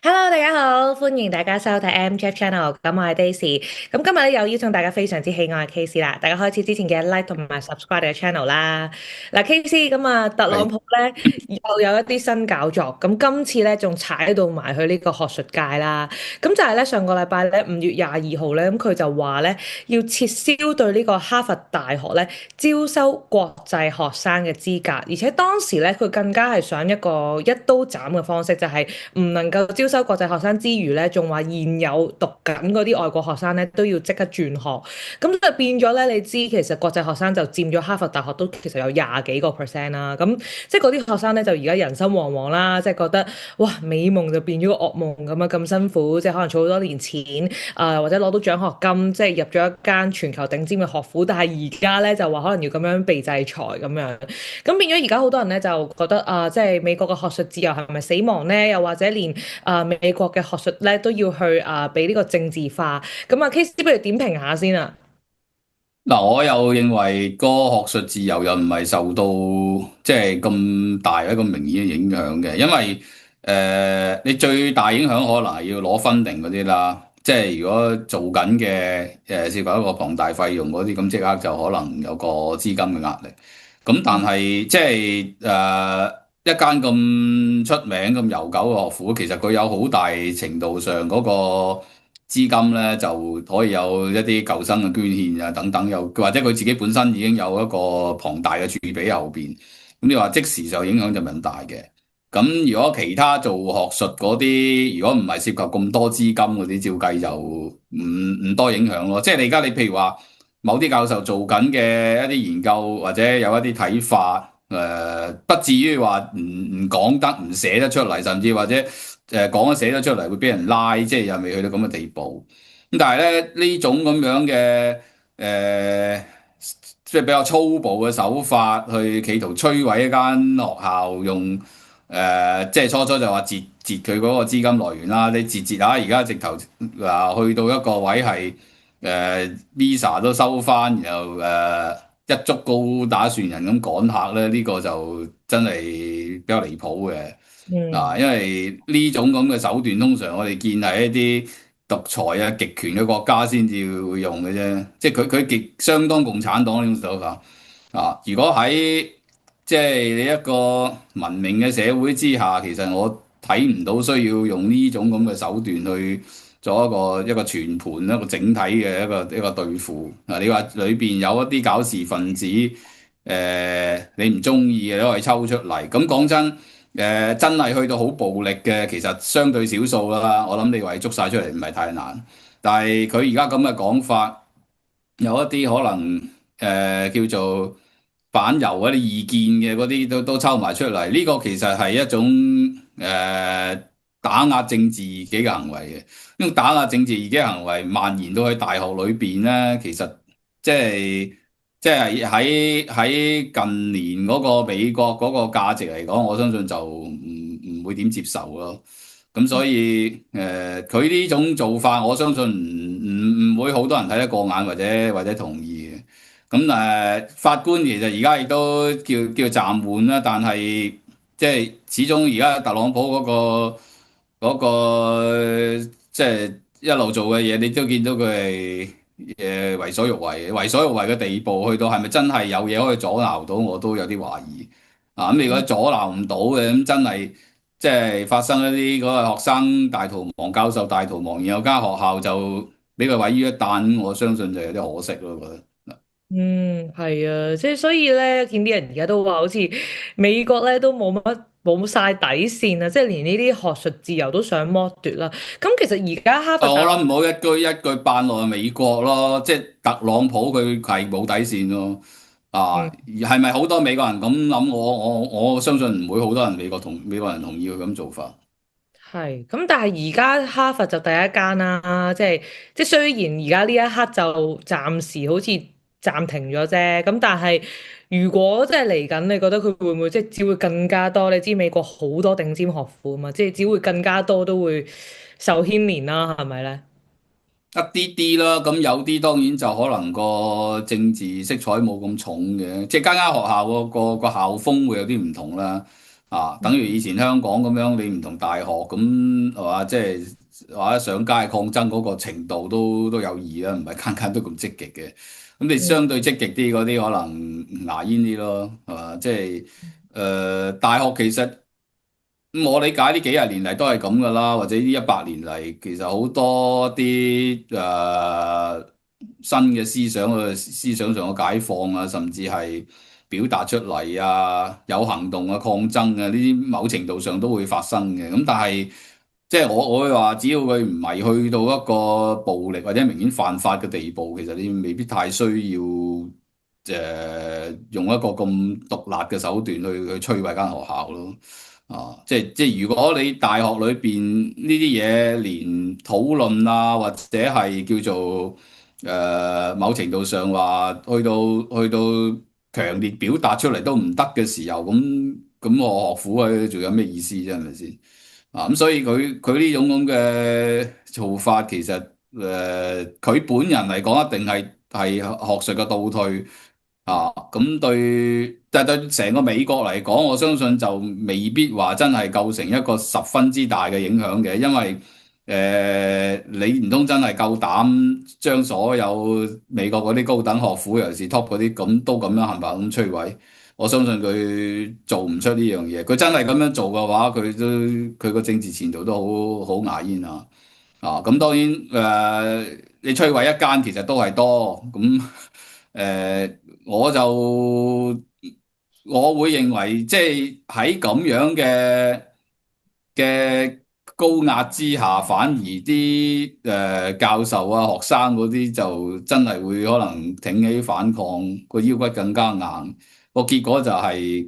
Hello，大家好，歡迎大家收睇 M Chat Channel。咁我係 Daisy，咁今日咧又邀請大家非常之喜愛嘅 KC 啦。大家開始之前嘅 like 同埋 subscribe 我哋嘅 channel 啦。嗱，KC 咁啊，特朗係普咧又有一啲新搞作，咁今次咧仲踩到埋去呢個學術界啦。咁就係咧上個禮拜咧5月22號咧，咁佢就話咧要撤銷對呢個哈佛大學咧招收國際學生嘅資格，而且當時咧佢更加係想一個一刀斬嘅方式，就係唔能夠招收國際學生之餘咧，仲話現有讀緊嗰啲外國學生咧都要即刻轉學，咁就變咗咧，你知其實國際學生就佔咗哈佛大學都其實有20幾個% 啦，咁即係嗰啲學生咧就而家人心惶惶啦，即係覺得哇美夢就變咗個噩夢咁啊，咁辛苦，即係可能儲好多年錢或者攞到獎學金，即係入咗一間全球頂尖嘅學府，但係而家咧就話可能要咁樣被制裁咁樣，咁變咗而家好多人咧就覺得即係美國嘅學術自由係咪死亡咧？又或者連美國嘅學術咧都要去俾呢個政治化，咁啊 KC 不如點評下先啊？嗱，我又認為個學術自由又唔係受到即係咁大一個明顯嘅影響嘅，因為你最大影響可能係要攞分定嗰啲啦，即係如果做緊嘅涉及一個龐大費用嗰啲，咁即刻就可能有個資金嘅壓力。咁但嗯係即係一間咁出名咁悠久嘅學府，其實佢有好大程度上嗰個資金咧，就可以有一啲舊生嘅捐獻啊等等，又或者佢自己本身已經有一個龐大嘅儲備喺後邊。咁你話即時就影響就唔係咁大嘅。咁如果其他做學術嗰啲，如果唔係涉及咁多資金嗰啲，照計就唔多影響咯。即係你而家你譬如話某啲教授做緊嘅一啲研究，或者有一啲睇法。不至於話唔講得唔寫得出嚟，甚至或者講咗寫得出嚟會俾人拉，即係又未去到咁嘅地步。咁但係咧呢種咁樣嘅即係比較粗暴嘅手法，去企圖摧毀一間學校，用即係初初就話截佢嗰個資金來源啦。你截下，而家直頭去到一個位係Visa 都收翻，然後一竹篙打船人咁趕客咧，呢個就真係比較離譜嘅。嗯。因為呢種咁嘅手段，通常我哋見係一啲獨裁啊、極權嘅國家先至會用嘅啫。即係佢極相當共產黨呢種手法如果喺即係你一個文明嘅社會之下，其實我睇唔到需要用呢種咁嘅手段去做一個全盤一個整體嘅一個對付。你話裏邊有一啲搞事分子，你唔中意嘅都可以抽出嚟。咁講真，真係去到好暴力嘅，其實相對少數啦。我諗你話捉晒出嚟唔係太難，但係佢而家咁嘅講法，有一啲可能叫做反猶嗰啲意見嘅嗰啲都抽埋出嚟。呢個其實係一種打壓政治異己嘅行為嘅。呢種打壓政治異己嘅行為蔓延到喺大學裏邊咧，其實即係即係喺近年嗰個美國嗰個價值嚟講，我相信就唔會點接受咯。咁所以佢呢種做法，我相信唔會好多人睇得過眼或者同意嘅。咁法官其實而家亦都叫暫緩啦，但係即係始終而家特朗普嗰個即係一路做嘅嘢，你都見到佢係為所欲為，為所欲為嘅地步，去到係咪真係有嘢可以阻撓到，我都有啲懷疑。咁如果阻撓唔到嘅，咁真係即係發生一啲嗰個學生大逃亡、教授大逃亡，然後間學校就俾佢毀於一旦，我相信就有啲可惜咯，我覺得。嗯，係啊，即係所以咧，見啲人而家都話，好似美國咧都冇晒底線啊，即係連呢啲學術自由都想剝奪啦。咁其實而家哈佛大學，我諗唔好一句一句扮落去美國咯，即係特朗普佢係冇底線咯。嗯，係咪好多美國人咁諗？我相信唔會好多人美國人同意佢咁做法。係，咁但係而家哈佛就第一間啦，即係雖然而家呢一刻就暫時好似暫停咗啫，咁但係如果即係嚟緊，你覺得佢會唔會即係只會更加多？你知美國好多頂尖學府啊嘛，即係只會更加多都會受牽連啦，係咪咧？一啲啲啦，咁有啲當然就可能個政治色彩冇咁重嘅，即係間間學校個校風會有啲唔同啦。等於以前香港咁樣，你唔同大學咁係嘛，即係或者上街抗爭嗰個程度都有異啦，唔係間間都咁積極嘅。咁你相對積極啲嗰啲，可能牙煙啲咯，係嘛？即係大學其實我理解呢幾十年嚟都係咁噶啦，或者呢100年嚟，其實好多啲新嘅思想上嘅解放啊，甚至係表達出嚟啊，有行動啊、抗爭啊，呢啲某程度上都會發生嘅。咁但係即係我會話，只要佢唔係去到一個暴力或者明顯犯法嘅地步，其實你未必太需要用一個咁毒辣嘅手段去摧毀間學校咯。即係如果你大學裏邊呢啲嘢連討論啊，或者係叫做某程度上話去到強烈表達出嚟都唔得嘅時候，咁我學府啊，仲有咩意思啫？係咪先？咁所以佢呢種咁嘅做法，其實佢本人嚟講，一定係學術嘅倒退。咁但係對成個美國嚟講，我相信就未必話真係構成一個十分之大嘅影響嘅，因為你唔通真係夠膽將所有美國嗰啲高等學府，尤其是 top 嗰啲咁都咁樣冚唪唥咁摧毀？我相信佢做唔出呢樣嘢。佢真係咁樣做嘅話，佢個政治前途都好牙煙啊！咁當然你摧毀一間其實都係多咁。我我會認為，即係喺咁樣嘅高壓之下，反而啲教授啊、學生嗰啲就真係會可能挺起反抗，個腰骨更加硬。個結果就係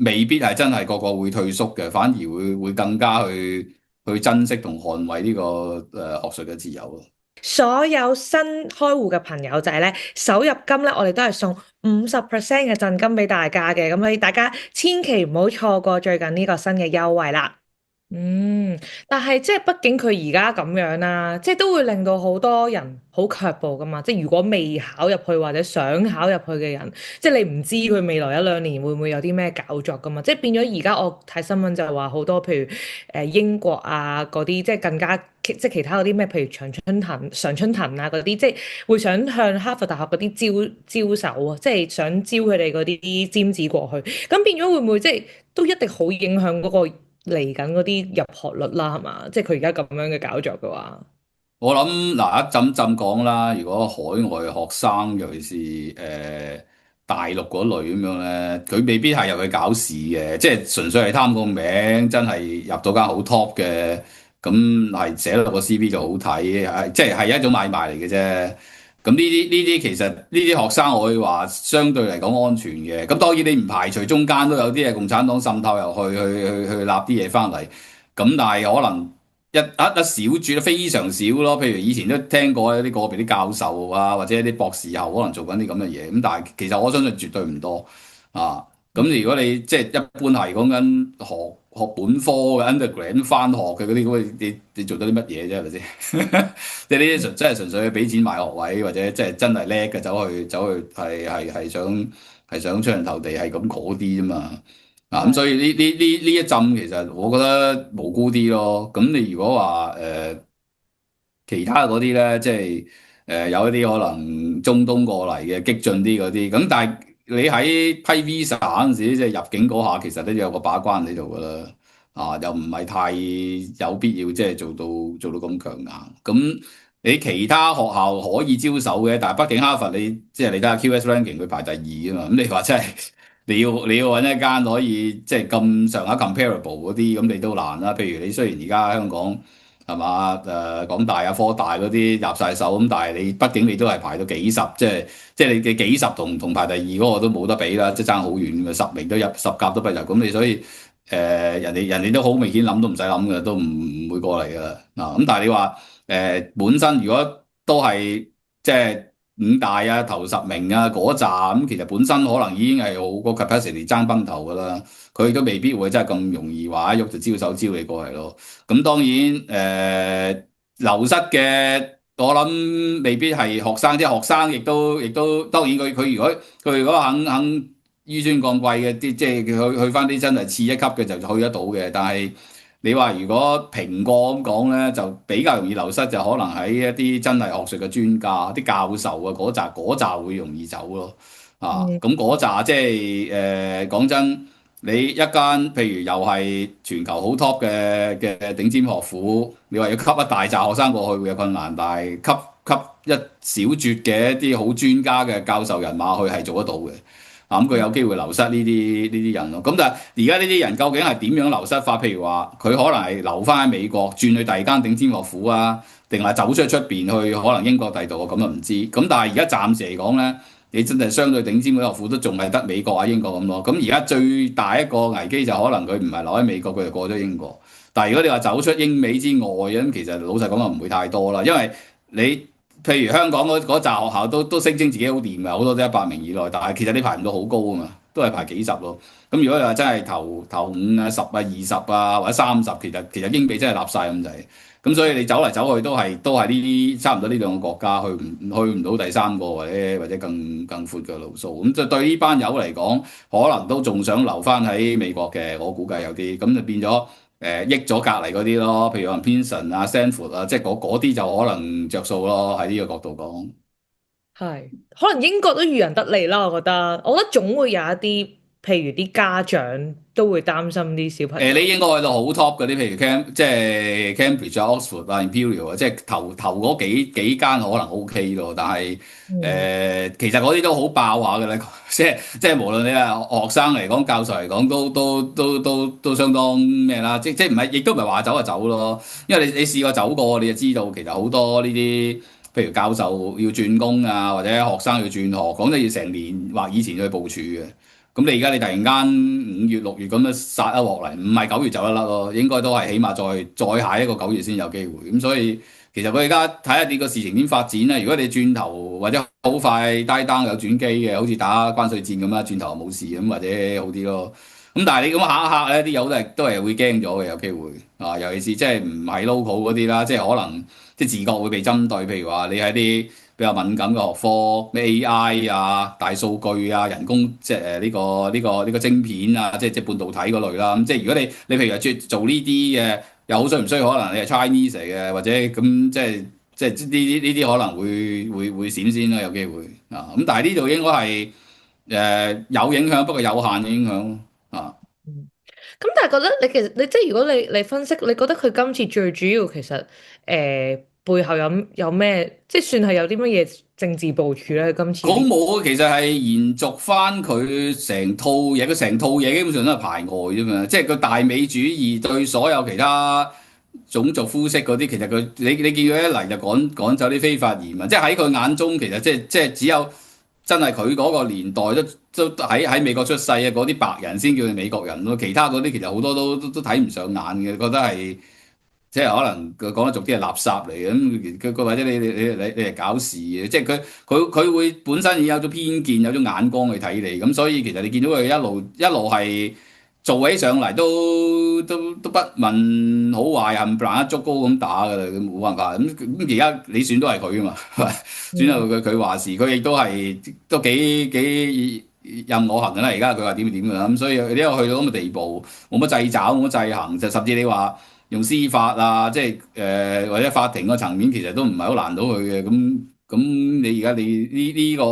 未必係真係個個會退縮嘅，反而會更加去珍惜同捍衛呢個學術嘅自由咯。所有新開戶嘅朋友仔咧，首入金咧，我哋都係送50%嘅贈金俾大家嘅，咁所以大家千祈唔好錯過最近呢個新嘅優惠啦。但係即係畢竟佢而家咁樣啦，即係都會令到好多人好卻步噶嘛。即係如果未考入去或者想考入去嘅人，即係你唔知佢未來1、2年會唔會有啲咩搞作噶嘛。即係變咗而家我睇新聞就係話好多譬如英國啊嗰啲，即係更加即係其他嗰啲咩，譬如常春藤啊嗰啲，即係會想向哈佛大學嗰啲招手啊，即係想招佢哋嗰啲尖子過去。咁變咗會唔會即係都一定好影響嗰個嚟緊嗰啲入學率啦，係嘛？即係佢而家咁樣嘅搞作嘅話，我諗嗱，一陣陣講啦。如果海外學生，尤其是大陸嗰類咁樣咧，佢未必係入去搞事嘅，即係純粹係貪個名，真係入到間好 top 嘅，咁係寫落個 CV 就好睇，即係一種買賣嚟嘅啫。咁呢啲其實呢啲學生，我會話相對嚟講安全嘅。咁當然你唔排除中間都有啲係共產黨滲透入去立啲嘢翻嚟。咁但係可能一小撮非常少咯。譬如以前都聽過一啲個別啲教授啊，或者一啲博士後可能做緊啲咁嘅嘢。咁但係其實我相信絕對唔多啊。咁如果你即係一般係講緊學本科嘅 undergrad 翻學嘅嗰啲，咁你做到啲乜嘢啫？係咪先？即係呢啲真係純粹俾錢買學位，或者即係真係叻嘅走去係想出人頭地，係咁嗰啲啫嘛。咁所以呢一陣其實我覺得無辜啲咯。咁你如果話其他嗰啲咧，即係有一啲可能中東過嚟嘅激進啲嗰啲，咁但係你喺批 visa 嗰陣時，即係入境嗰下，其實都有個把關喺度噶啦。又唔係太有必要即係做到咁強硬。咁你其他學校可以招手嘅，但係畢竟哈佛即係你睇下 QS ranking 佢排第二啊嘛。咁你話真係你要揾一間可以即係咁上下 comparable 嗰啲，咁你都難啦。譬如你雖然而家香港係嘛，港大啊、科大嗰啲入晒手，咁但係你畢竟你都係排到幾十，即係你嘅幾十同排第二嗰個都冇得比啦，即係爭好遠嘅，10名都入10甲都不入。咁你所以人哋都好明顯諗都唔使諗嘅，都唔會過嚟噶啦。咁但係你話本身如果都係即係五大啊、頭10名啊嗰扎咁，其實本身可能已經係好個 capacity 爭崩頭噶啦。佢都未必會真係咁容易話一喐就招手招你過嚟咯。咁當然流失嘅，我諗未必係學生，即係學生亦都當然佢如果肯砒霜降貴嘅啲，即係去翻啲真係次一級嘅就去得到嘅。但係你話如果評過咁講咧，就比較容易流失，就可能喺一啲真係學術嘅專家、啲教授啊嗰扎會容易走咯。嗯咁嗰扎即係講真，你一間譬如又係全球好 top 嘅頂尖學府，你話要吸一大紮學生過去會有困難，但係吸一小撮嘅一啲好專家嘅教授人馬去係做得到嘅。咁佢有機會流失呢啲人咯。咁但係而家呢啲人究竟係點樣流失法？譬如話佢可能係留翻喺美國，轉去第二間頂尖學府啊，定係走出邊去可能英國第度啊？咁就唔知。咁但係而家暫時嚟講咧，你真係相對頂尖嘅學府都仲係得美國啊、英國咁咯。咁而家最大一個危機就可能佢唔係留喺美國，佢就過咗英國。但係如果你話走出英美之外咁，其實老實講就唔會太多啦，因為你。譬如香港嗰扎學校都聲稱自己好掂嘅，好多都100名以內，但係其實你排唔到好高啊嘛，都係排幾十咯。咁如果你話真係頭5啊、10啊、20啊或者30，其實英美真係立晒咁滯。咁所以你走嚟走去都係呢啲差唔多呢兩個國家，去唔到第三個或者更闊嘅路數。咁就對呢班友嚟講，可能都仲想留翻喺美國嘅，我估計有啲咁就變咗。益咗隔離嗰啲咯，譬如話 Princeton 啊、Stanford 啊，即係嗰啲就可能着數咯，喺呢個角度講。係，可能英國都漁人得利啦，我覺得總會有一啲，譬如啲家長都會擔心啲小朋友。你應該去到好 top 嗰啲，譬如即係 Cambridge 啊、Oxford 啊、Imperial 啊，即係頭嗰幾間可能 OK 咯，但係嗯，其實嗰啲都好爆下嘅咧，即係無論你係學生嚟講、教授嚟講，都相當咩啦，即係唔係，亦都唔係話走就走咯，因為你試過走過，你就知道其實好多呢啲。譬如教授要轉工啊，或者學生要轉學，講真要成年或以前去部署嘅。咁你而家你突然間5月6月咁樣殺一鑊嚟，唔係9月走得甩咯，應該都係起碼再下一個9月先有機會。咁所以其實佢而家睇下呢個事情點發展啦。如果你轉頭或者好快 die down 有轉機嘅，好似打關稅戰咁啦，轉頭冇事咁或者好啲咯。咁但係你咁下一刻咧，啲友都係會驚咗嘅，有機會啊，尤其是即係唔係 local 嗰啲啦，即係可能即係自覺會被針對，譬如話你喺啲比較敏感嘅學科，咩 AI 啊、大數據啊、人工即係呢個晶片啊，即係半導體嗰類啦。咁即係如果你譬如話做呢啲嘅，又好衰唔衰？可能你係 Chinese 嚟嘅，或者咁即係呢啲可能會閃先啦，有機會啊。咁但係呢度應該係有影響，不過有限嘅影響咯啊。嗯，咁但係覺得你其實你即係如果你分析，你覺得佢今次最主要其實背後有咩，即係算係有啲乜嘢政治部署咧？今次呢？港冇其實係延續翻佢成套嘢，佢成套嘢基本上都係排外啫嘛，即係個大美主義對所有其他種族膚色嗰啲，其實你見佢一嚟就趕走啲非法移民，即係喺佢眼中其實即係只有真係佢嗰個年代都喺美國出世嘅嗰啲白人先叫佢美國人咯，其他嗰啲其實好多都睇唔上眼嘅，覺得係。即係可能佢講得俗啲係垃圾嚟嘅，咁佢或者你係搞事嘅，即係佢會本身已經有咗偏見，有咗眼光去睇你，咁所以其實你見到佢一路係做起上嚟都不問好壞，冚唪唥一竹篙咁打㗎啦，咁冇辦法。咁而家你選都係佢㗎嘛，選到佢話事，佢亦都幾任我行㗎啦。而家佢話點就點㗎啦，咁所以你又去到咁嘅地步，冇乜掣肘，冇乜制衡，就甚至你話。用司法啊，即係或者法庭個層面，其實都唔係好難到佢嘅。咁你而家呢個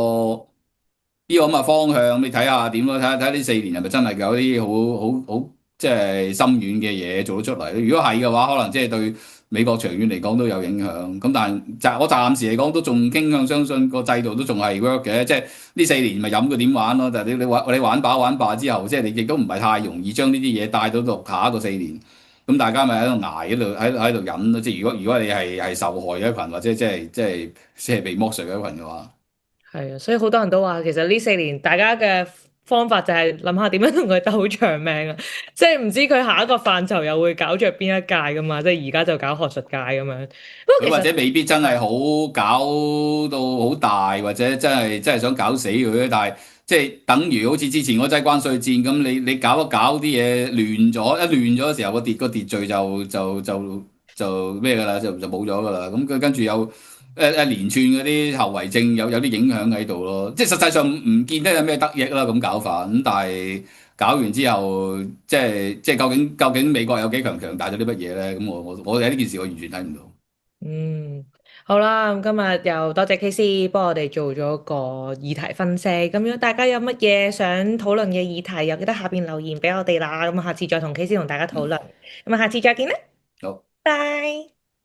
咁嘅方向，你睇下點咯？睇下呢4年係咪真係有啲好即係深遠嘅嘢做得出嚟？如果係嘅話，可能即係對美國長遠嚟講都有影響。咁但係我暫時嚟講都仲傾向相信個制度都仲係 work 嘅。即係呢4年咪任佢點玩咯。但係你玩飽之後，即係你亦都唔係太容易將呢啲嘢帶到到下一個4年。咁大家咪喺度捱，喺度忍咯。即係如果你係受害嘅一群，或者即係被剝削嘅一群嘅話，係啊，所以好多人都話，其實呢4年大家嘅方法就係諗下點樣同佢鬥長命啊！即係唔知佢下一個範疇又會搞着邊一屆噶嘛？即係而家就搞學術界咁樣。不過其實佢或者未必真係好搞到好大，或者真係想搞死佢。但係即係等於好似之前嗰劑關稅戰咁，你搞一搞啲嘢亂咗，一亂咗嘅時候，個秩序就咩㗎啦，就冇咗㗎啦。咁佢跟住連串嗰啲後遺症有啲影響喺度咯。即係實際上唔見得有咩得益啦，咁搞法。咁但係搞完之後，即係究竟美國有幾強大咗啲乜嘢咧？咁我喺呢件事我完全睇唔到。嗯，好啦，咁今日又多謝 KC 幫我哋做咗個議題分析。咁如果大家有乜嘢想討論嘅議題，又記得下邊留言俾我哋啦。咁下次再同 KC 同大家討論。咁啊，下次再見啦，好。拜。